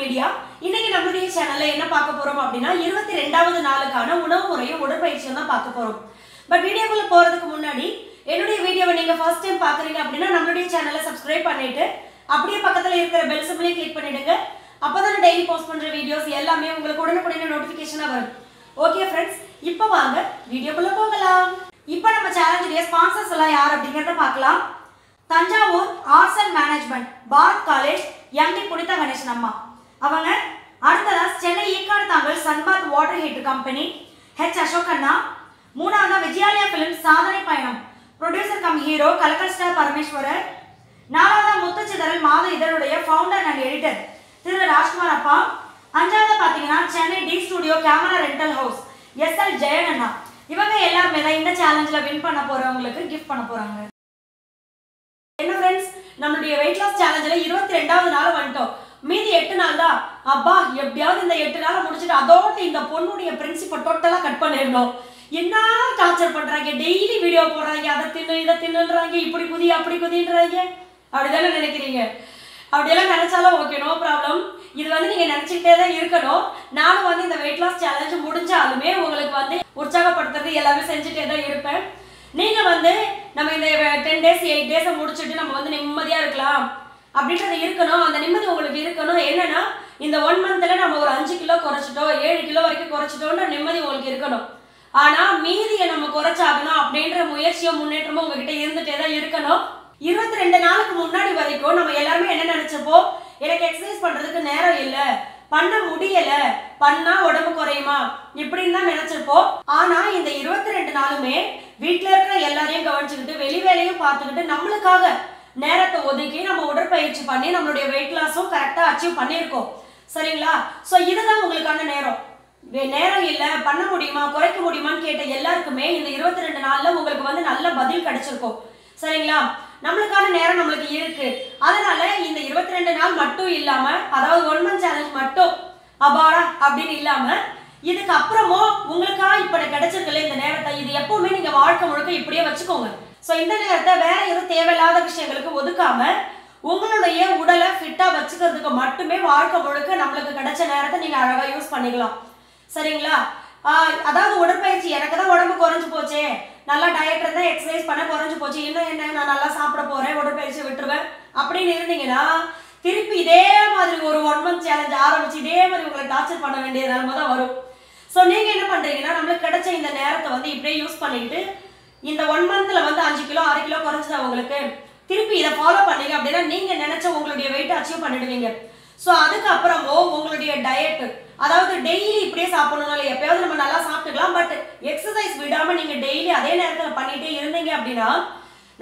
Media. இன்னைக்கு நம்மளுடைய சேனல்ல என்ன பார்க்க போறோம் அப்படின்னா 22வது நாளுக்கான உணவு முறையும் உடற்பயிற்சியும் தான் பார்க்க போறோம். பட் வீடியோக்குள்ள போறதுக்கு முன்னாடி என்னுடைய வீடியோவை நீங்க ஃபர்ஸ்ட் டைம் பாக்குறீங்க அப்படின்னா நம்மளுடைய சேனலை சப்ஸ்கிரைப் பண்ணிட்டு அப்படியே பக்கத்துல இருக்கிற பெல் சிம்பலையும் கிளிக் பண்ணிடுங்க. அப்பதான் டெய்லி போஸ்ட் பண்ற வீடியோஸ் எல்லாமே உங்களுக்கு உடனுக்குடனே நோட்டிபிகேஷனா வரும். ஓகே ஃப்ரெண்ட்ஸ், இப்போ வாங்க வீடியோக்குள்ள போகலாம். இப்போ நம்ம சேனலுடைய ஸ்பான்சர்ஸ் எல்லாம் யார் அப்படிங்கறத பார்க்கலாம். Thanjavur arts and management Bharat college MD Punitha Ganesan அம்மா அவங்க. அடுத்ததா Chennai Ekkadu Thangal Sunbath water heater company H Ashok அண்ணா. மூணாவதா Vijayalaya film Sadhanai Payanam producer cum hero கலக்கல் ஸ்டார் பரமேஸ்வரர். நாலாவதா முத்துச்சிதறல் மாத இதழுடைய founder and editor Thiru Rajkumar அப்பா. அஞ்சாவதா பாத்தீங்கன்னா Chennai T studio camera rental house SL Jayan அண்ணா. இவங்க எல்லாருமே தான் இந்த சேலஞ்சில் வின் பண்ண போறவங்களுக்கு கிஃப்ட் பண்ண போறாங்க. என்ன ஃப்ரெண்ட்ஸ், நம்மளுடைய வெயிட் லாஸ் சேலஞ்சில் 22வது நாள் வந்துட்டோம். மீதி 8 நாள் தான். அப்பா எப்படியாவது இந்த 8 நாளை முடிச்சுட்டு அதோட இந்த பொண்ணுடைய பிரின்சிப்பை டோட்டலா கட் பண்ணிடணும். என்ன டார்ச்சர் பண்றாங்க, டெய்லி வீடியோ போடுறாங்க, அதை தின்னு இதை தின்னுன்றாங்க, இப்படி குதி அப்படி குதின்றாங்க. அப்படிதானே நினைக்கிறீங்க? அப்படியெல்லாம் நினைச்சாலும் ஓகே, நோ ப்ராப்ளம். இது வந்து நீங்க நினைச்சுக்கிட்டே தான் இருக்கணும். நானும் வந்து இந்த வெயிட் லாஸ் சேலஞ்சு முடிஞ்சாலுமே உங்களுக்கு வந்து உற்சாகப்படுத்துறது எல்லாமே செஞ்சுட்டே தான் இருப்பேன். நீங்க வந்து நம்ம இந்த 10 days 8 days முடிச்சுட்டு நம்ம வந்து நிம்மதியா இருக்கலாம் அப்படின்றது இருக்கணும். அந்த நிம்மதி உங்களுக்கு இருக்கணும். என்னன்னா இந்த 1 monthல நம்ம ஒரு 5 கிலோ குறைச்சிட்டோம், 7 கிலோ வரைக்கும் குறைச்சிட்டோன்ற நிம்மதி உங்களுக்கு இருக்கணும். ஆனா மீதியை நம்ம குறைச்சாகணும் அப்படின்ற முயற்சியும் முன்னேற்றமும் உங்ககிட்ட இருந்துட்டே தான் இருக்கணும். 22 நாளுக்கு முன்னாடி வரைக்கும் நம்ம எல்லாருமே என்ன நினைச்சப்போ, எனக்கு எக்ஸசைஸ் பண்றதுக்கு நேரம் இல்லை, பண்ண முடியல, பண்ணா உடம்பு குறையுமா இப்படின்னு தான் நினைச்சிருப்போம். ஆனா இந்த 22 நாளுமே வீட்டுல இருக்கிற எல்லாரையும் கவனிச்சுக்கிட்டு வெளி வேலையும் பார்த்துக்கிட்டு நம்மளுக்காக நேரத்தை ஒதுக்கி நம்ம உடற்பயிற்சி பண்ணி நம்மளுடைய வெயிட் லாஸும் கரெக்டா அச்சீவ் பண்ணியிருக்கோம். சரிங்களா? ஸோ இதுதான் உங்களுக்கான நேரம். நேரம் இல்லை, பண்ண முடியுமா குறைக்க முடியுமான்னு கேட்ட எல்லாருக்குமே இந்த 22 நாள்ல உங்களுக்கு வந்து நல்ல பதில் கிடைச்சிருக்கும். சரிங்களா? நம்மளுக்கான நேரம் நம்மளுக்கு இருக்கு. அதனால இந்த 22 நாள் மட்டும் இல்லாம, அதாவது 1 month சேலஞ்ச் மட்டும் அபாடா அப்படின்னு இல்லாம, இதுக்கு அப்புறமும் உங்களுக்கா இப்ப கிடைச்சிருக்கல இந்த நேரத்தை, இது எப்பவுமே நீங்க வாழ்க்கை முழுக்க இப்படியே வச்சுக்கோங்க. ஸோ இந்த நேரத்தை வேற எதுவும் தேவையில்லாத விஷயங்களுக்கு ஒதுக்காம உங்களுடைய உடலை ஃபிட்டா வச்சுக்கிறதுக்கு மட்டுமே வாழ்க்கை முழுக்க நம்மளுக்கு கிடைச்ச நேரத்தை நீங்க அழகா யூஸ் பண்ணிக்கலாம். சரிங்களா? அதாவது உடற்பயிற்சி, எனக்கு தான் உடம்பு குறைஞ்சு போச்சே, நல்லா டயட் இருந்தா எக்ஸசைஸ் பண்ண குறைஞ்சு போச்சு, இன்னும் என்ன நான் நல்லா சாப்பிட போறேன், உடற்பயிற்சி விட்டுருவேன் அப்படின்னு இருந்தீங்கன்னா திருப்பி இதே மாதிரி ஒரு 1 month சேலஞ்ச் ஆரம்பிச்சு இதே மாதிரி உங்களை டார்ச்சர் பண்ண வேண்டிய நிலைமை தான் வரும். ஸோ நீங்க என்ன பண்றீங்கன்னா, நம்மளுக்கு கிடைச்ச இந்த நேரத்தை வந்து இப்படியே யூஸ் பண்ணிக்கிட்டு இந்த 1 monthல வந்து 5 கிலோ 6 கிலோ குறைஞ்சதா உங்களுக்கு, திருப்பி இதை ஃபாலோ பண்ணீங்க அப்படின்னா நீங்க நினைச்ச உங்களுடைய வெயிட் அச்சீவ் பண்ணிடுவீங்க. ஸோ அதுக்கப்புறமோ உங்களுடைய டயட், அதாவது டெய்லி இப்படியே சாப்பிடணும், எப்பயாவது நம்ம நல்லா சாப்பிட்டுக்கலாம், பட் எக்ஸசைஸ் விடாம நீங்க டெய்லி அதே நேரத்தில் பண்ணிட்டே இருந்தீங்க அப்படின்னா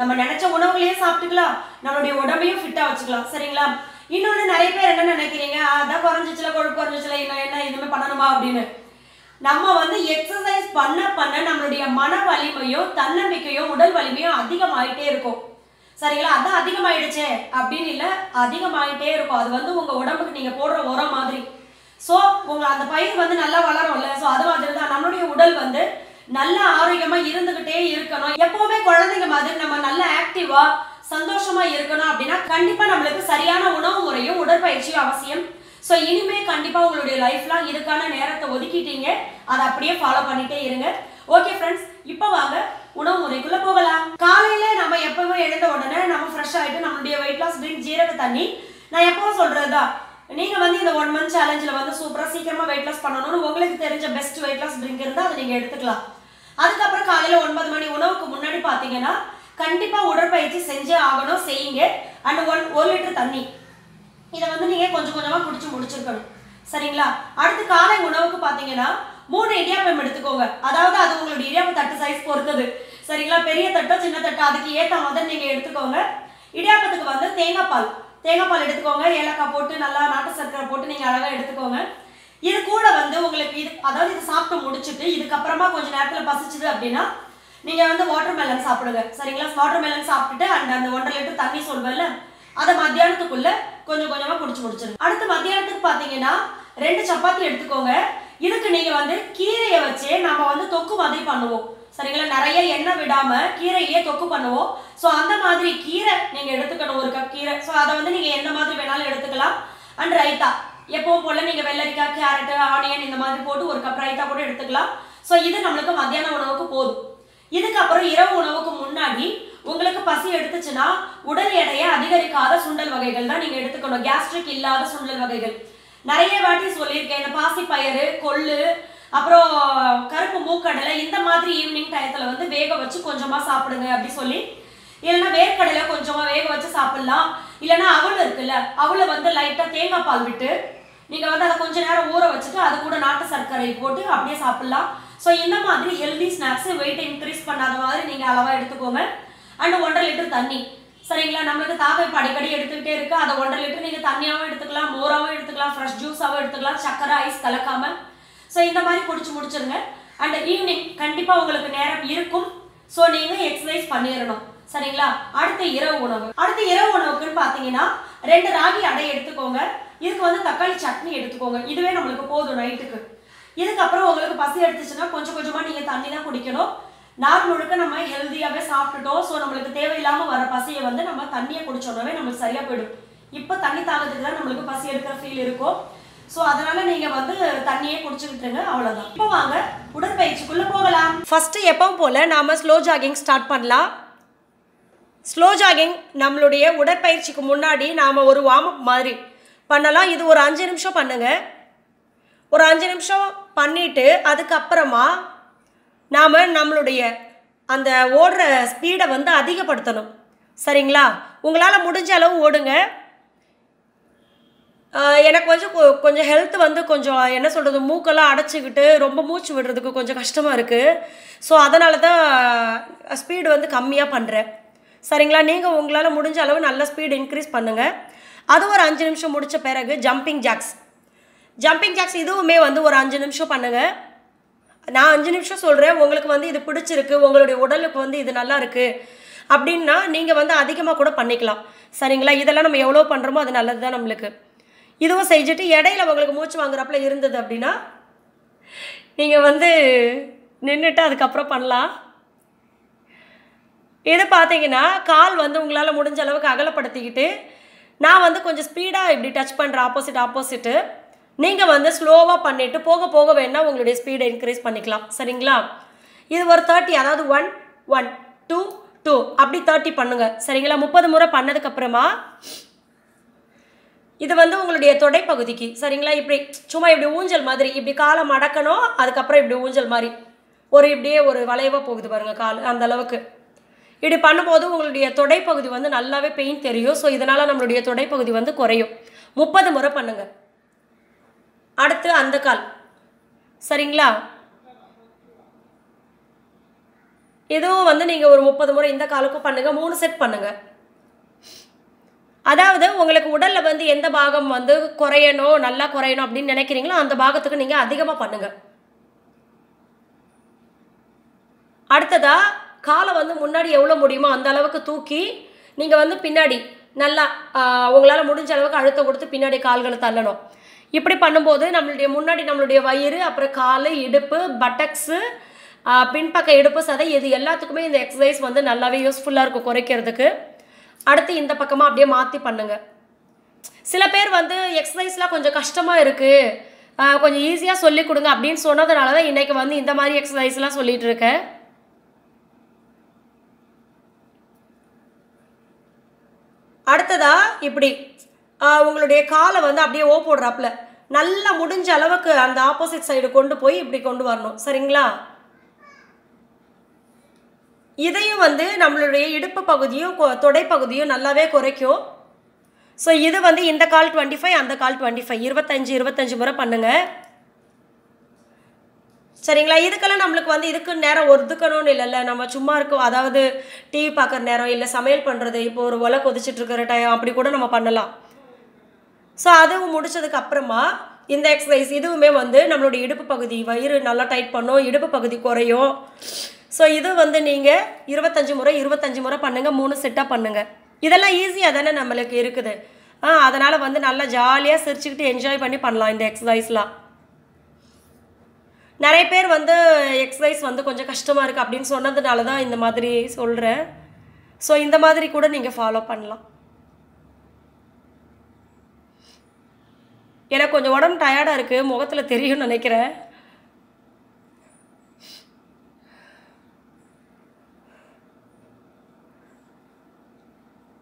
நம்ம நினைச்ச உணவுகளையே சாப்பிட்டுக்கலாம், நம்மளுடைய உடம்பையும் ஃபிட்டா வச்சுக்கலாம். சரிங்களா? இன்னொன்று, நிறைய பேர் என்ன நினைக்கிறீங்க, அதான் குறைஞ்சிச்சுல கொழுப்பு குறைஞ்சிச்சுல என்ன இதுவுமே பண்ணணுமா அப்படின்னு. நம்ம வந்து எக்ஸசைஸ் பண்ண பண்ண நம்மளுடைய மன வலிமையும் தன்னம்பிக்கையும் உடல் வலிமையும் அதிகமாயிட்டே இருக்கும். சரிங்களா? அதான் அதிகமாயிடுச்சே அப்படின்னு இல்லை, அதிகமாயிட்டே இருக்கும். அது வந்து உங்க உடம்புக்கு நீங்க போடுற உரம் மாதிரி. ஸோ உங்க அந்த பயிர் வந்து நல்லா வளரும்ல, ஸோ அது மாதிரி தான் நம்மளுடைய உடல் வந்து நல்ல ஆரோக்கியமா இருந்துகிட்டே இருக்கணும். எப்பவுமே குழந்தைங்க மாதிரி நம்ம நல்ல ஆக்டிவா சந்தோஷமா இருக்கணும் அப்படின்னா கண்டிப்பா நம்மளுக்கு சரியான உணவு முறையும் உடற்பயிற்சியும் அவசியம். ஸோ இனிமே கண்டிப்பா உங்களுடைய லைஃப்லாம் இதுக்கான நேரத்தை ஒதுக்கிட்டீங்க, அதை அப்படியே ஃபாலோ பண்ணிட்டே இருங்க. ஓகே ஃப்ரெண்ட்ஸ், இப்போ வாங்க உணவு முறைக்குள்ள போகலாம். காலையில நம்ம எப்பவுமே எழுந்த உடனே நம்ம ஃப்ரெஷ் ஆயிட்டு நம்மளுடைய வெயிட் லாஸ் ட்ரிங்க் ஜீரக தண்ணி. நான் எப்பவும் சொல்றதுதான், நீங்க வந்து இந்த 1 month சேலஞ்சில் வந்து சூப்பரா சீக்கிரமா வெயிட் லாஸ் பண்ணணும்னு உங்களுக்கு தெரிஞ்ச பெஸ்ட் வெயிட் லாஸ் ட்ரிங்க் இருந்தால் அதை நீங்க எடுத்துக்கலாம். அதுக்கப்புறம் காலையில 9 மணி உணவுக்கு முன்னாடி பாத்தீங்கன்னா கண்டிப்பா உடற்பயிற்சி செஞ்சே ஆகணும், செய்யுங்க. அண்ட் 1 லிட்டர் தண்ணி இதை வந்து நீங்க கொஞ்சம் கொஞ்சமா குடிச்சு முடிச்சிருக்கணும். சரிங்களா? அடுத்து காலை உணவுக்கு பாத்தீங்கன்னா 3 இடியாப்பம் எடுத்துக்கோங்க. அதாவது அது உங்களுடைய இடியாப்பம் தட்டு சைஸ் பொறுத்தது. சரிங்களா? பெரிய தட்டோ சின்ன தட்டோ அதுக்கு ஏற்ற மாதிரி நீங்க எடுத்துக்கோங்க. இடியாப்பத்துக்கு வந்து தேங்காய் பால் எடுத்துக்கோங்க, ஏலக்காய் போட்டு நல்லா நாட்டு சர்க்கரை போட்டு நீங்க அழகா எடுத்துக்கோங்க. இது கூட வந்து உங்களுக்கு இது, அதாவது இது சாப்பிட்டு முடிச்சுட்டு இதுக்கப்புறமா கொஞ்சம் நேரத்தில் பசிச்சுது அப்படின்னா நீங்க வந்து வாட்டர் மெலன் சாப்பிடுங்க. சரிங்களா? வாட்டர் மெலன் சாப்பிட்டுட்டு அந்த 1.5 லிட்டர் தண்ணி சொல்வேன்ல, அதை மத்தியானத்துக்குள்ள கொஞ்சம் கொஞ்சமா குடிச்சு முடிச்சிருங்க. அடுத்து மத்தியானத்துக்கு பாத்தீங்கன்னா 2 சப்பாத்தி எடுத்துக்கோங்க. இதுக்கு நீங்க வந்து கீரையை வச்சு நம்ம வந்து தொக்கு மாதிரி பண்ணுவோம். சரிங்களா? நிறைய எண்ணெய் விடாம கீரையே தொக்கு பண்ணுவோம். ஸோ அந்த மாதிரி கீரை நீங்க எடுத்துக்கணும், 1 கப் கீரை. ஸோ அதை வந்து நீங்க எந்த மாதிரி வேணாலும் எடுத்துக்கலாம். அண்ட் ரைத்தா, எப்பவும் போல் நீங்கள் வெள்ளரிக்காய், கேரட்டு, ஆனியன் இந்த மாதிரி போட்டு ஒரு கப் ரைத்தா கூட எடுத்துக்கலாம். ஸோ இது நம்மளுக்கு மத்தியான உணவுக்கு போதும். இதுக்கப்புறம் இரவு உணவுக்கு முன்னாடி உங்களுக்கு பசி எடுத்துச்சுன்னா உடல் எடையை அதிகரிக்காத சுண்டல் வகைகள் தான் நீங்கள் எடுத்துக்கணும். கேஸ்ட்ரிக் இல்லாத சுண்டல் வகைகள். நிறைய வாட்டி சொல்லியிருக்கேன், இந்த பாசிப்பயிறு, கொள்ளு, அப்புறம் கருப்பு மூக்கடலை இந்த மாதிரி ஈவினிங் டயத்தில் வந்து வேக வச்சு கொஞ்சமாக சாப்பிடுங்க அப்படி சொல்லி. இல்லைன்னா வேர்க்கடலை கொஞ்சமாக வேக வச்சு சாப்பிட்லாம். இல்லைன்னா அவள் இருக்குல்ல, அவளை வந்து லைட்டாக தேங்காய் பால் விட்டு நீங்கள் வந்து அதை கொஞ்சம் நேரம் ஊற வச்சுட்டு அது கூட நாட்டு சர்க்கரை போட்டு அப்படியே சாப்பிட்லாம். ஸோ இந்த மாதிரி ஹெல்தி ஸ்நாக்ஸு வெயிட் இன்க்ரீஸ் பண்ணாத மாதிரி நீங்கள் அளவாக எடுத்துக்கோங்க. அண்ட் 1.5 லிட்டர் தண்ணி. சரிங்களா? நம்மளுக்கு தாகம் இப்போ அடிக்கடி எடுத்துக்கிட்டே இருக்கு. அதை 1.5 லிட்டர் நீங்கள் தண்ணியாகவும் எடுத்துக்கலாம், மோராகவும் எடுத்துக்கலாம், ஃப்ரெஷ் ஜூஸாகவும் எடுத்துக்கலாம், சக்கரை ஐஸ் கலக்காமல். ஸோ இந்த மாதிரி குடிச்சு முடிச்சிருங்க. அண்ட் ஈவினிங் கண்டிப்பாக உங்களுக்கு நேரம் இருக்கும். ஸோ நீங்கள் எக்ஸசைஸ் பண்ணிடணும். சரிங்களா? அடுத்த இரவு உணவு. அடுத்த இரவு உணவுக்குன்னு பார்த்தீங்கன்னா 2 ராகி அடை எடுத்துக்கோங்க. இதுக்கு வந்து தக்காளி சட்னி எடுத்துக்கோங்க. இதுவே நம்மளுக்கு போதும் நைட்டுக்கு. இதுக்கப்புறம் உங்களுக்கு பசி எடுத்துச்சுன்னா கொஞ்சம் கொஞ்சமாக நீங்கள் தண்ணி தான் குடிக்கணும். நாள் முழுக்க நம்ம ஹெல்த்தியாகவே சாப்பிட்டுட்டோம். ஸோ நம்மளுக்கு தேவையில்லாமல் வர பசியை வந்து நம்ம தண்ணியை குடிச்சோன்னாவே நம்மளுக்கு சரியாக போயிடும். இப்போ தண்ணி தாகத்துக்கு தான் நம்மளுக்கு பசி எடுக்கிற ஃபீல் இருக்கும். ஸோ அதனால் நீங்கள் வந்து தண்ணியே குடிச்சுக்கிட்டுருங்க. அவ்வளோதான். இப்போ வாங்க உடற்பயிற்சிக்குள்ளே போகலாம். ஃபஸ்ட்டு எப்பவும் போல் நாம் ஸ்லோ ஜாகிங் ஸ்டார்ட் பண்ணலாம். ஸ்லோ ஜாகிங் நம்மளுடைய உடற்பயிற்சிக்கு முன்னாடி நாம் ஒரு வார்ம் அப் மாதிரி பண்ணலாம். இது ஒரு 5 நிமிஷம் பண்ணுங்கள். ஒரு 5 நிமிஷம் பண்ணிவிட்டு அதுக்கப்புறமா நாம் நம்மளுடைய அந்த ஓடுற ஸ்பீடை வந்து அதிகப்படுத்தணும். சரிங்களா? உங்களால் முடிஞ்ச அளவு ஓடுங்க. எனக்கு கொஞ்சம் ஹெல்த் வந்து கொஞ்சம் என்ன சொல்கிறது, மூக்கெல்லாம் அடைச்சிக்கிட்டு ரொம்ப மூச்சு விடுறதுக்கு கொஞ்சம் கஷ்டமாக இருக்குது. ஸோ அதனால தான் ஸ்பீடு வந்து கம்மியாக பண்ணுறேன். சரிங்களா? நீங்கள் உங்களால் முடிஞ்ச அளவு நல்ல ஸ்பீடு இன்க்ரீஸ் பண்ணுங்கள். அது ஒரு 5 நிமிஷம் முடித்த பிறகு ஜம்பிங் ஜாக்ஸ் இதுவுமே வந்து ஒரு 5 நிமிஷம் பண்ணுங்கள். நான் 5 நிமிஷம் சொல்கிறேன். உங்களுக்கு வந்து இது பிடிச்சிருக்கு, உங்களுடைய உடலுக்கு வந்து இது நல்லா இருக்குது அப்படின்னா நீங்கள் வந்து அதிகமாக கூட பண்ணிக்கலாம். சரிங்களா? இதெல்லாம் நம்ம எவ்வளோ பண்ணுறோமோ அது நல்லது தான் நம்மளுக்கு. இதுவும் செஞ்சுட்டு இடையில உங்களுக்கு மூச்சு வாங்குறாப்புல இருந்தது அப்படின்னா நீங்கள் வந்து நின்றுட்டு அதுக்கப்புறம் பண்ணலாம். இது பார்த்தீங்கன்னா கால் வந்து உங்களால் முடிஞ்ச அளவுக்கு அகலப்படுத்திக்கிட்டு நான் வந்து கொஞ்சம் ஸ்பீடாக இப்படி டச் பண்ணுறேன் ஆப்போசிட்டு. நீங்கள் வந்து ஸ்லோவாக பண்ணிவிட்டு போக போக வேணால் உங்களுடைய ஸ்பீடை இன்க்ரீஸ் பண்ணிக்கலாம். சரிங்களா? இது ஒரு 30, அதாவது 1 1 2 2 அப்படி 30 பண்ணுங்கள். சரிங்களா? 30 முறை பண்ணதுக்கப்புறமா இது வந்து உங்களுடைய தொடைப்பகுதிக்கு. சரிங்களா? இப்படி சும்மா இப்படி ஊஞ்சல் மாதிரி இப்படி காலை மடக்கணும். அதுக்கப்புறம் இப்படி ஊஞ்சல் மாதிரி இப்படியே ஒரு வளைவாக போகுது பாருங்கள் கால். அந்த அளவுக்கு இப்படி பண்ணும்போது உங்களுடைய தொடைப்பகுதி வந்து நல்லாவே பெயின் தெரியும். ஸோ இதனால் நம்மளுடைய தொடைப்பகுதி வந்து குறையும். 30 முறை பண்ணுங்கள். அடுத்து அந்த கால். சரிங்களா? இதுவும் வந்து நீங்கள் ஒரு 30 முறை இந்த காலுக்கும் பண்ணுங்கள். 3 செட் பண்ணுங்கள். அதாவது உங்களுக்கு உடலில் வந்து எந்த பாகம் வந்து குறையணும், நல்லா குறையணும் அப்படின்னு நினைக்கிறீங்களோ அந்த பாகத்துக்கு நீங்கள் அதிகமாக பண்ணுங்கள். அடுத்ததாக காலை வந்து முன்னாடி எவ்வளோ முடியுமோ அந்த அளவுக்கு தூக்கி நீங்கள் வந்து பின்னாடி நல்லா உங்களால் முடிஞ்ச அளவுக்கு அழுத்தம் கொடுத்து பின்னாடி கால்களை தள்ளணும். இப்படி பண்ணும்போது நம்மளுடைய வயிறு, அப்புறம் கால், இடுப்பு, பட்டக்ஸு, பின்பக்க இடுப்பு சதை இது எல்லாத்துக்குமே இந்த எக்ஸசைஸ் வந்து நல்லாவே யூஸ்ஃபுல்லாக இருக்கும் குறைக்கிறதுக்கு. அடுத்து இந்த பக்கமாக அப்படியே மாற்றி பண்ணுங்கள். சில பேர் வந்து எக்ஸசைஸ்லாம் கொஞ்சம் கஷ்டமாக இருக்குது, கொஞ்சம் ஈஸியாக சொல்லிக் கொடுங்க அப்படின்னு சொன்னதுனால தான் இன்றைக்கி வந்து இந்த மாதிரி எக்ஸசைஸ்லாம் சொல்லிகிட்டு இருக்கேன். அடுத்ததாக இப்படி உங்களுடைய காலை வந்து அப்படியே போடுறாப்புல நல்லா முடிஞ்ச அளவுக்கு அந்த ஆப்போசிட் சைடு கொண்டு போய் இப்படி கொண்டு வரணும். சரிங்களா? இதையும் வந்து நம்மளுடைய இடுப்பு பகுதியும் தொடைப்பகுதியும் நல்லாவே குறைக்கும். ஸோ இது வந்து இந்த கால் 25, அந்த கால் 25, 25 முறை பண்ணுங்கள். சரிங்களா? இதுக்கெல்லாம் நம்மளுக்கு வந்து இதுக்கு நேரம் ஒதுக்கணும்னு இல்லைல்ல. நம்ம சும்மா இருக்கோம், அதாவது டிவி பார்க்குற நேரம், இல்லை சமையல் பண்ணுறது, இப்போ ஒரு ஒலை கொதிச்சுட்டு இருக்கிற டைம் அப்படி கூட நம்ம பண்ணலாம். ஸோ அதுவும் முடிச்சதுக்கு அப்புறமா இந்த எக்ஸசைஸ் இதுவுமே வந்து நம்மளுடைய இடுப்பு பகுதி, வயிறு நல்லா டைட் பண்ணும், இடுப்பு பகுதி குறையும். ஸோ இது வந்து நீங்கள் 25 முறை பண்ணுங்கள். 3 செட்டாக பண்ணுங்கள். இதெல்லாம் ஈஸியாக தானே நம்மளுக்கு இருக்குது. அதனால் வந்து நல்லா ஜாலியாக சிரிச்சுக்கிட்டு என்ஜாய் பண்ணி பண்ணலாம் இந்த எக்ஸசைஸ்லாம். நிறைய பேர் வந்து எக்ஸசைஸ் வந்து கொஞ்சம் கஷ்டமாக இருக்குது அப்படின்னு சொன்னதுனால தான் இந்த மாதிரி சொல்கிறேன். ஸோ இந்த மாதிரி கூட நீங்கள் ஃபாலோ பண்ணலாம். எனக்கு கொஞ்சம் உடம்பு டயர்டாக இருக்குது, முகத்தில் தெரியும்னு நினைக்கிறேன்.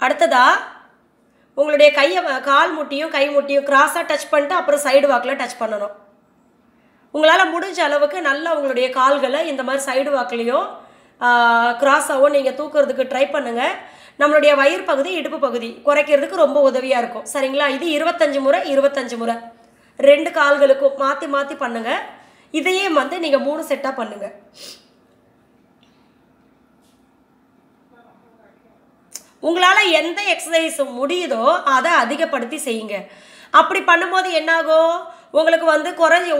அடுத்ததா உங்களுடைய கையை கால் முட்டியும் கை முட்டியும் கிராஸாக டச் பண்ணிட்டு அப்புறம் சைடு வாக்கில் டச் பண்ணணும். உங்களால் முடிஞ்ச அளவுக்கு நல்லா உங்களுடைய கால்களை இந்த மாதிரி சைடு வாக்குலேயும் கிராஸாகவும் நீங்கள் தூக்குறதுக்கு ட்ரை பண்ணுங்கள். நம்மளுடைய வயிறு பகுதி இடுப்பு பகுதி குறைக்கிறதுக்கு ரொம்ப உதவியாக இருக்கும். சரிங்களா? இது 25 முறை 25 முறை 2 கால்களுக்கும் மாற்றி மாற்றி பண்ணுங்கள். இதையே வந்து நீங்கள் 3 செட்டாக பண்ணுங்கள். உங்களால் எந்த எக்ஸசைஸ் முடியுதோ அதை அதிகப்படுத்தி செய்யுங்க. அப்படி பண்ணும்போது என்னாகும், உங்களுக்கு வந்து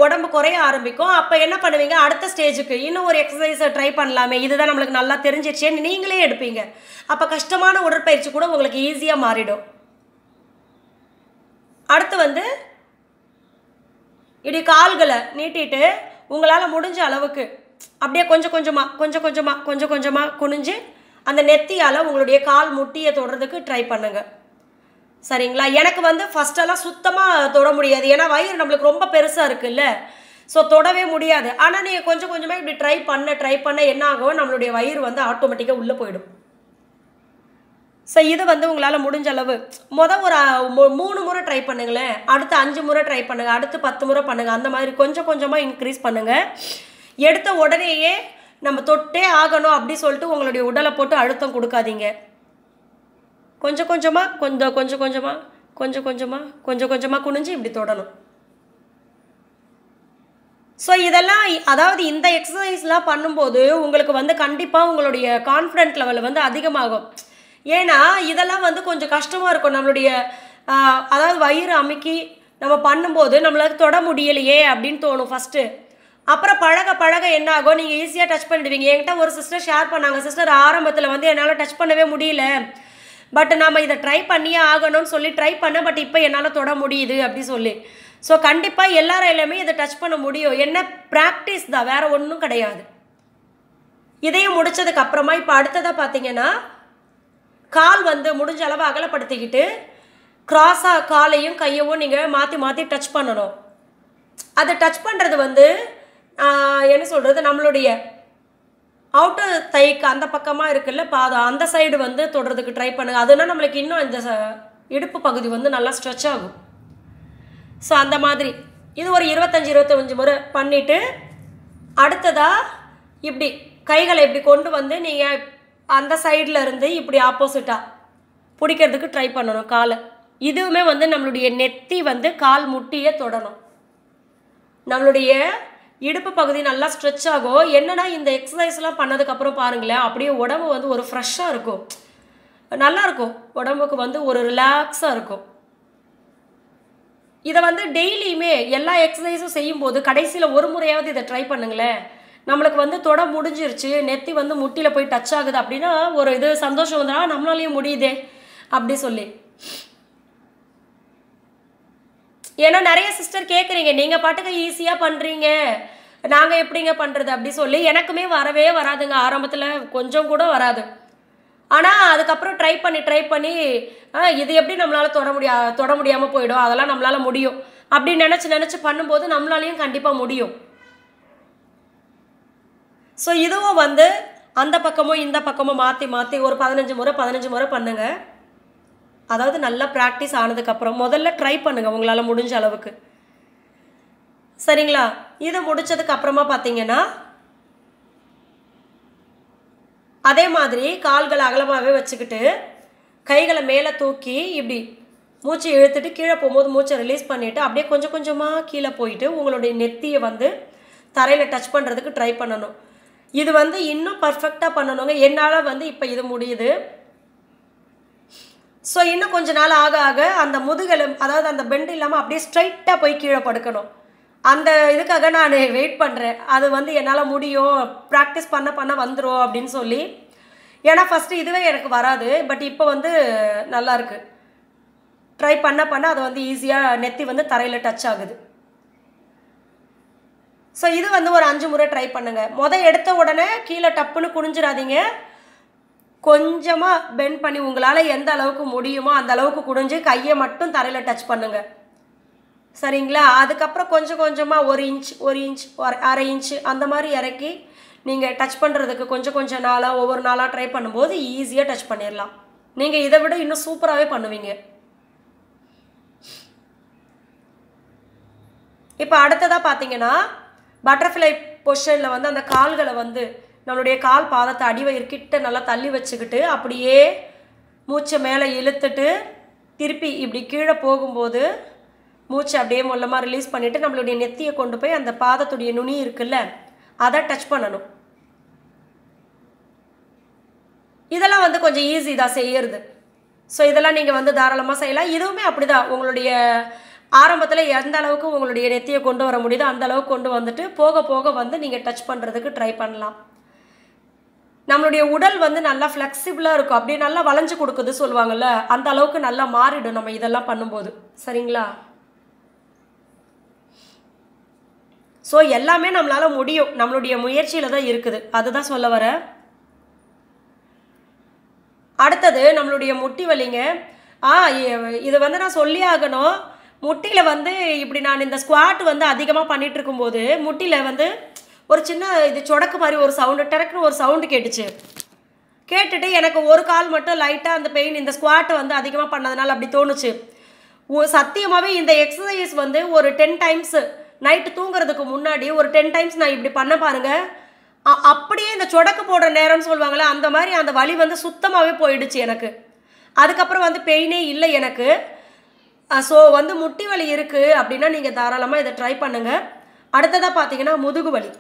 உடம்பு குறைய ஆரம்பிக்கும். அப்போ என்ன பண்ணுவீங்க, அடுத்த ஸ்டேஜுக்கு இன்னும் ஒரு எக்ஸசைஸை ட்ரை பண்ணலாமே, இதுதான் நம்மளுக்கு நல்லா தெரிஞ்சிருச்சேன்னு நீங்களே எடுப்பீங்க. அப்போ கஷ்டமான உடற்பயிற்சி கூட உங்களுக்கு ஈஸியாக மாறிடும். அடுத்து வந்து இப்படி கால்களை நீட்டிட்டு உங்களால் முடிஞ்ச அளவுக்கு அப்படியே கொஞ்சம் கொஞ்சமாக குனிஞ்சு அந்த நெத்தியால் உங்களுடைய கால் முட்டியை தொடுறதுக்கு ட்ரை பண்ணுங்க. சரிங்களா? எனக்கு வந்து ஃபஸ்ட்டெல்லாம் சுத்தமாக தொட முடியாது, ஏன்னா வயிறு நம்மளுக்கு ரொம்ப பெருசாக இருக்குல்ல, ஸோ தொடவே முடியாது. ஆனால் நீங்கள் கொஞ்சம் கொஞ்சமாக இப்படி ட்ரை பண்ண என்ன ஆகும், நம்மளுடைய வயிறு வந்து ஆட்டோமேட்டிக்காக உள்ளே போயிடும். ஸோ இது வந்து உங்களால் முடிஞ்ச அளவு ஒரு 3 முறை ட்ரை பண்ணுங்களேன், அடுத்து 5 முறை ட்ரை பண்ணுங்கள், அடுத்து 10 முறை பண்ணுங்கள். அந்த மாதிரி கொஞ்சம் கொஞ்சமாக இன்க்ரீஸ் பண்ணுங்கள். எடுத்த உடனேயே நம்ம தொட்டே ஆகணும் அப்படி சொல்லிட்டு உங்களுடைய உடலை போட்டு அழுத்தம் கொடுக்காதீங்க. கொஞ்சம் கொஞ்சமாக குனிஞ்சு இப்படி தொடணும். ஸோ இதெல்லாம் அதாவது இந்த எக்ஸசைஸ்லாம் பண்ணும்போது உங்களுக்கு வந்து கண்டிப்பாக உங்களுடைய கான்ஃபிடென்ட் லெவல் வந்து அதிகமாகும். ஏன்னா இதெல்லாம் வந்து கொஞ்சம் கஷ்டமாக இருக்கும். நம்மளுடைய அதாவது வயிறு அமுக்கி நம்ம பண்ணும்போது நம்மளுக்கு தொட முடியலையே அப்படின்னு தோணும் ஃபஸ்ட்டு. அப்புறம் பழக என்ன ஆகும், நீங்கள் ஈஸியாக டச் பண்ணிடுவீங்க. என்கிட்ட ஒரு சிஸ்டர் ஷேர் பண்ணாங்க, சிஸ்டர் ஆரம்பத்தில் வந்து என்னால் டச் பண்ணவே முடியல, பட் நம்ம இதை ட்ரை பண்ணியே ஆகணும்னு சொல்லி ட்ரை பண்ணேன், பட் இப்போ என்னால் தொட முடியுது அப்படி சொல்லி. ஸோ கண்டிப்பாக எல்லாராலையுமே இதை டச் பண்ண முடியும். என்ன ப்ராக்டிஸ் தான், வேறு ஒன்றும் கிடையாது. இதையும் முடித்ததுக்கு அப்புறமா இப்போ அடுத்ததாக பார்த்தீங்கன்னா கால் வந்து முடிஞ்ச அளவு அகலப்படுத்திக்கிட்டு கிராஸாக காலையும் கையவும் நீங்கள் மாற்றி டச் பண்ணணும். அதை டச் பண்ணுறது வந்து என்ன சொல்கிறது, நம்மளுடைய அவுட்டர் தைக்கு அந்த பக்கமாக இருக்குல்ல பாதம், அந்த சைடு வந்து தொடுறதுக்கு ட்ரை பண்ணுங்கள். அதுனா நம்மளுக்கு இன்னும் இந்த இடுப்பு பகுதி வந்து நல்லா ஸ்ட்ரெச் ஆகும். ஸோ அந்த மாதிரி இது ஒரு 25 முறை பண்ணிவிட்டு அடுத்ததாக இப்படி கைகளை இப்படி கொண்டு வந்து நீங்கள் அந்த சைடில் இருந்து இப்படி ஆப்போசிட்டாக பிடிக்கிறதுக்கு ட்ரை பண்ணணும் காலை. இதுவுமே வந்து நம்மளுடைய நெத்தி வந்து கால் முட்டியே தொடணும். நம்மளுடைய இடுப்பு பகுதி நல்லா ஸ்ட்ரெச் ஆகும். என்னன்னா இந்த எக்ஸசைஸ்லாம் பண்ணதுக்கப்புறம் பாருங்களேன், அப்படியே உடம்பு வந்து ஒரு ஃப்ரெஷ்ஷாக இருக்கும், நல்லாயிருக்கும், உடம்புக்கு வந்து ஒரு ரிலாக்ஸாக இருக்கும். இதை வந்து டெய்லியுமே எல்லா எக்ஸசைஸும் செய்யும்போது கடைசியில் ஒரு முறையாவது இதை ட்ரை பண்ணுங்களேன். நம்மளுக்கு வந்து தொட முடிஞ்சிருச்சு, நெத்தி வந்து முட்டியில் போய் டச் ஆகுது அப்படின்னா ஒரு இது சந்தோஷம் வந்துடா, நம்மளாலையும் முடியுதே அப்படி சொல்லி. ஏன்னா நிறைய சிஸ்டர் கேட்குறீங்க, நீங்கள் பாட்டுக்கு ஈஸியாக பண்ணுறீங்க, நாங்கள் எப்படிங்க பண்ணுறது அப்படி சொல்லி. எனக்குமே வரவே வராதுங்க, ஆரம்பத்தில் கொஞ்சம் கூட வராது. ஆனால் அதுக்கப்புறம் ட்ரை பண்ணி இது எப்படி நம்மளால் தொட முடியாமல் போயிடும், அதெல்லாம் நம்மளால் முடியும் அப்படின்னு நினச்சி பண்ணும்போது நம்மளாலையும் கண்டிப்பாக முடியும். ஸோ இதுவும் வந்து அந்த பக்கமும் இந்த பக்கமும் மாற்றி ஒரு 15 முறை பண்ணுங்க. அதாவது நல்லா ப்ராக்டிஸ் ஆனதுக்கப்புறம் முதல்ல ட்ரை பண்ணுங்கள் உங்களால் முடிஞ்ச அளவுக்கு. சரிங்களா? இது முடித்ததுக்கு அப்புறமா பார்த்தீங்கன்னா அதே மாதிரி கால்களை அகலமாகவே வச்சுக்கிட்டு கைகளை மேலே தூக்கி இப்படி மூச்சு இழுத்துட்டு கீழே போகும்போது மூச்சை ரிலீஸ் பண்ணிவிட்டு அப்படியே கொஞ்சம் கொஞ்சமாக கீழே போயிட்டு உங்களுடைய நெத்தியை வந்து தரையில் டச் பண்ணுறதுக்கு ட்ரை பண்ணணும். இது வந்து இன்னும் பர்ஃபெக்டாக பண்ணணுங்க. என்னால் வந்து இப்போ இது முடியுது. ஸோ இன்னும் கொஞ்ச நாள் ஆக அந்த முதுகெலும் அதாவது அந்த பெண்ட் இல்லாமல் அப்படியே ஸ்ட்ரைட்டாக போய் கீழே படுக்கணும். அந்த இதுக்காக நான் வெயிட் பண்ணுறேன். அது வந்து என்னால் முடியும், ப்ராக்டிஸ் பண்ண வந்துடும் அப்படின்னு சொல்லி. ஏன்னா ஃபஸ்ட்டு இதுவே எனக்கு வராது, பட் இப்போ வந்து நல்லாயிருக்கு. ட்ரை பண்ண அது வந்து ஈஸியாக நெத்தி வந்து தரையில் டச் ஆகுது. ஸோ இது வந்து ஒரு 5 முறை ட்ரை பண்ணுங்கள். எடுத்த உடனே கீழே டப்புன்னு குனிஞ்சிடாதீங்க. கொஞ்சமாக பெண்ட் பண்ணி உங்களால் எந்த அளவுக்கு முடியுமோ அந்த அளவுக்கு குனிஞ்சு கையை மட்டும் தரையில் டச் பண்ணுங்கள். சரிங்களா? அதுக்கப்புறம் கொஞ்சம் கொஞ்சமாக 1 இன்ச் 1 இன்ச் 1/2 இன்ச் அந்த மாதிரி இறக்கி நீங்கள் டச் பண்ணுறதுக்கு கொஞ்சம் கொஞ்சம் நாளாக ஒவ்வொரு நாளாக ட்ரை பண்ணும்போது ஈஸியாக டச் பண்ணிடலாம். நீங்கள் இதை விட இன்னும் சூப்பராகவே பண்ணுவீங்க. இப்போ அடுத்ததாக பார்த்தீங்கன்னா பட்டர்ஃப்ளை பொசிஷனில் வந்து அந்த கால்களை வந்து நம்மளுடைய கால் பாதத்தை அடிவயிறுக்கிட்ட நல்லா தள்ளி வச்சுக்கிட்டு அப்படியே மூச்சை மேலே இழுத்துட்டு திருப்பி இப்படி கீழே போகும்போது மூச்சை அப்படியே மொல்லமாக ரிலீஸ் பண்ணிவிட்டு நம்மளுடைய நெத்தியை கொண்டு போய் அந்த பாதத்துடைய நுனி இருக்குல்ல அதை டச் பண்ணணும். இதெல்லாம் வந்து கொஞ்சம் ஈஸி தான் செய்யறது. ஸோ இதெல்லாம் நீங்கள் வந்து தாராளமாக செய்யலாம். இதுவுமே அப்படி தான், உங்களுடைய ஆரம்பத்தில் எந்த அளவுக்கு உங்களுடைய நெத்தியை கொண்டு வர முடியுதோ அந்த அளவுக்கு கொண்டு வந்துட்டு போக போக வந்து நீங்கள் டச் பண்ணுறதுக்கு ட்ரை பண்ணலாம். நம்மளுடைய உடல் வந்து நல்லா ஃப்ளெக்சிபிளாக இருக்கும், அப்படியே நல்லா வளைஞ்சு கொடுக்குது சொல்லுவாங்கள்ல, அந்த அளவுக்கு நல்லா மாறிடும் நம்ம இதெல்லாம் பண்ணும்போது. சரிங்களா? ஸோ எல்லாமே நம்மளால் முடியும், நம்மளுடைய முயற்சியில் தான் இருக்குது, அதுதான் சொல்ல வர. அடுத்தது நம்மளுடைய முட்டி வலிங்க. இது வந்து நான் சொல்லி ஆகணும். முட்டியில் வந்து இப்படி நான் இந்த ஸ்குவாட் வந்து அதிகமாக பண்ணிகிட்டு இருக்கும்போது முட்டியில் வந்து ஒரு சின்ன இது சொடக்கு மாதிரி ஒரு சவுண்டு, டெரக்குன்னு ஒரு சவுண்டு கேட்டுச்சு. கேட்டுட்டு எனக்கு ஒரு கால் மட்டும் லைட்டாக அந்த பெயின் இந்த ஸ்குவாட்டை வந்து அதிகமாக பண்ணதுனால அப்படி தோணுச்சு. சத்தியமாகவே இந்த எக்ஸசைஸ் வந்து ஒரு 10 டைம்ஸு நைட்டு தூங்குறதுக்கு முன்னாடி ஒரு 10 டைம்ஸ் நான் இப்படி பண்ண பாருங்கள், அப்படியே இந்த சொடக்கு போடுற நேரம்னு சொல்லுவாங்களே அந்த மாதிரி அந்த வலி வந்து சுத்தமாகவே போயிடுச்சு எனக்கு. அதுக்கப்புறம் வந்து பெயினே இல்லை எனக்கு. ஸோ வந்து முட்டி வலி இருக்குது அப்படின்னா நீங்கள் தாராளமாக இதை ட்ரை பண்ணுங்கள். அடுத்ததாக பார்த்தீங்கன்னா முதுகு வலி.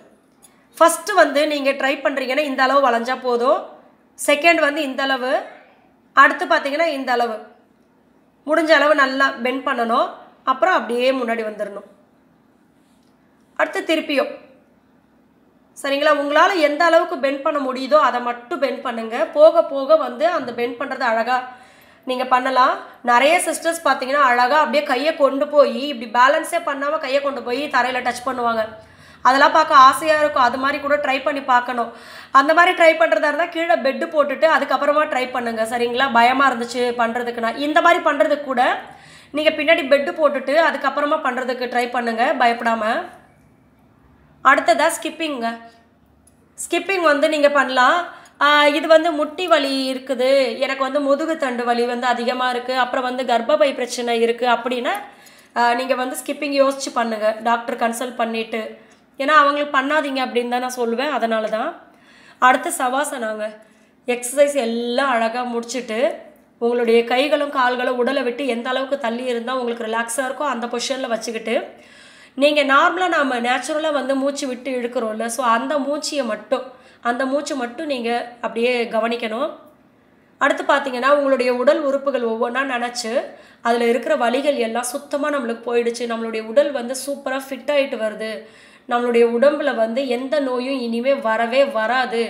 ஃபஸ்ட்டு வந்து நீங்கள் ட்ரை பண்ணுறீங்கன்னா இந்த அளவு வளைஞ்சா போதும். செகண்ட் வந்து இந்த அளவு, அடுத்து பார்த்தீங்கன்னா இந்த அளவு, முடிஞ்ச அளவு நல்லா பெண்ட் பண்ணணும். அப்புறம் அப்படியே முன்னாடி வந்துடணும். அடுத்து திருப்பியும். சரிங்களா? உங்களால் எந்த அளவுக்கு பெண்ட் பண்ண முடியுதோ அதை மட்டும் பெண்ட் பண்ணுங்கள். போக போக வந்து அந்த பெண்ட் பண்ணுறது அழகாக நீங்கள் பண்ணலாம். நிறைய சிஸ்டர்ஸ் பார்த்தீங்கன்னா அழகாக அப்படியே கையை கொண்டு போய் இப்படி பேலன்ஸே பண்ணாமல் கையை கொண்டு போய் தரையில் டச் பண்ணுவாங்க. அதெல்லாம் பார்க்க ஆசையாக இருக்கும். அது மாதிரி கூட ட்ரை பண்ணி பார்க்கணும். அந்த மாதிரி ட்ரை பண்ணுறதா இருந்தால் கீழே பெட்டு போட்டுட்டு அதுக்கப்புறமா ட்ரை பண்ணுங்கள். சரிங்களா? பயமாக இருந்துச்சு பண்ணுறதுக்குன்னா இந்த மாதிரி பண்ணுறதுக்கு கூட நீங்கள் பின்னாடி பெட்டு போட்டுட்டு அதுக்கப்புறமா பண்ணுறதுக்கு ட்ரை பண்ணுங்கள் பயப்படாமல். அடுத்ததாக ஸ்கிப்பிங்க. ஸ்கிப்பிங் வந்து நீங்கள் பண்ணலாம். இது வந்து முட்டி வலி இருக்குது, எனக்கு வந்து முதுகு தண்டு வலி வந்து அதிகமாக இருக்குது, அப்புறம் வந்து கர்ப்பப்பை பிரச்சனை இருக்குது அப்படின்னா நீங்கள் வந்து ஸ்கிப்பிங் யோசித்து பண்ணுங்கள், டாக்டர் கன்சல்ட் பண்ணிவிட்டு. ஏன்னா அவங்களுக்கு பண்ணாதீங்க அப்படின்னு தான் நான் சொல்லுவேன், அதனால தான். அடுத்து சவாசனாங்க. எக்ஸசைஸ் எல்லாம் அழகாக முடிச்சுட்டு உங்களுடைய கைகளும் கால்களும் உடலை விட்டு எந்த அளவுக்கு தள்ளி இருந்தால் உங்களுக்கு ரிலாக்ஸாக இருக்கோ அந்த பொசிஷனில் வச்சுக்கிட்டு நீங்கள் நார்மலாக நாம் நேச்சுரலாக வந்து மூச்சு விட்டு இழுக்கிறோம்ல, ஸோ அந்த மூச்சு மட்டும் நீங்கள் அப்படியே கவனிக்கணும். அடுத்து பார்த்தீங்கன்னா உங்களுடைய உடல் உறுப்புகள் ஒவ்வொன்றா நினச்சி அதில் இருக்கிற வலிகள் எல்லாம் சுத்தமாக நம்மளுக்கு போயிடுச்சு, நம்மளுடைய உடல் வந்து சூப்பராக ஃபிட் ஆகிட்டு வருது, நம்மளுடைய உடம்புல வந்து எந்த நோயும் இனிமேல் வரவே வராது,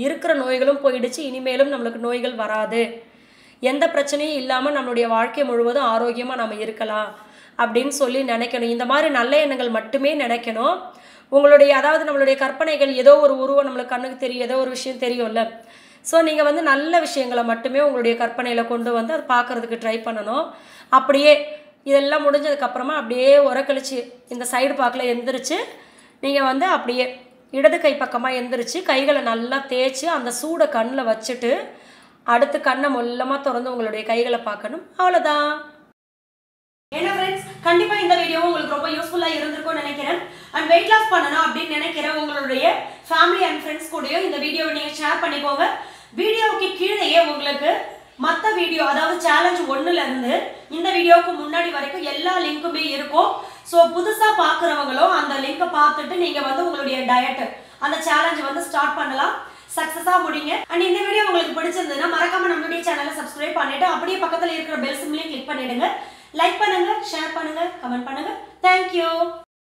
இருக்கிற நோய்களும் போயிடுச்சு, இனிமேலும் நம்மளுக்கு நோய்கள் வராது, எந்த பிரச்சனையும் இல்லாமல் நம்மளுடைய வாழ்க்கை முழுவதும் ஆரோக்கியமாக நம்ம இருக்கலாம் அப்படின்னு சொல்லி நினைக்கணும். இந்த மாதிரி நல்ல எண்ணங்கள் மட்டுமே நினைக்கணும். உங்களுடைய அதாவது நம்மளுடைய கற்பனைகள் ஏதோ ஒரு உருவம் நம்மளுக்கு கண்ணுக்கு தெரியும், ஏதோ ஒரு விஷயம் தெரியும்ல, ஸோ நீங்கள் வந்து நல்ல விஷயங்களை மட்டுமே உங்களுடைய கற்பனையில் கொண்டு வந்து அது பார்க்குறதுக்கு ட்ரை பண்ணணும். அப்படியே இதெல்லாம் முடிஞ்சதுக்கப்புறமா அப்படியே உரக்கழிச்சு இந்த சைடு பார்க்கல எந்திரிச்சு நீங்கள் வந்து அப்படியே இடது கை பக்கமாக எந்திரிச்சு கைகளை நல்லா தேய்ச்சி அந்த சூடை கண்ணில் வச்சுட்டு அடுத்து கண்ணை மொல்லமாக திறந்து உங்களுடைய கைகளை பார்க்கணும். அவ்வளோதான். என்ன ஃப்ரெண்ட்ஸ், கண்டிப்பாக இந்த வீடியோ உங்களுக்கு ரொம்ப யூஸ்ஃபுல்லாக இருந்திருக்கும்னு நினைக்கிறேன். அண்ட் வெயிட் லாஸ் பண்ணணும் அப்படின்னு நினைக்கிற உங்களுடைய ஃபேமிலி அண்ட் ஃப்ரெண்ட்ஸ் கூடயும் இந்த வீடியோவை நீங்கள் ஷேர் பண்ணிக்கோங்க. வீடியோவுக்கு கீழேயே உங்களுக்கு மற்ற வீடியோ அதாவது சேலஞ்ச் 1லேருந்து இந்த வீடியோவுக்கு முன்னாடி வரைக்கும் எல்லா லிங்க்குமே இருக்கும். ஸோ புதுசாக பார்க்குறவங்களும் அந்த லிங்கை பார்த்துட்டு நீங்கள் வந்து உங்களுடைய டயட் அந்த சேலஞ்ச் வந்து ஸ்டார்ட் பண்ணலாம், சக்ஸஸாக முடிங்க. அண்ட் இந்த வீடியோ உங்களுக்கு பிடிச்சிருந்ததுன்னா மறக்காம நம்மளுடைய சேனலை சப்ஸ்கிரைப் பண்ணிட்டு அப்படியே பக்கத்தில் இருக்கிற பெல் சிம்லையும் கிளிக் பண்ணிடுங்க. லைக் பண்ணுங்க, ஷேர் பண்ணுங்க, கமெண்ட் பண்ணுங்க. தேங்க்யூ.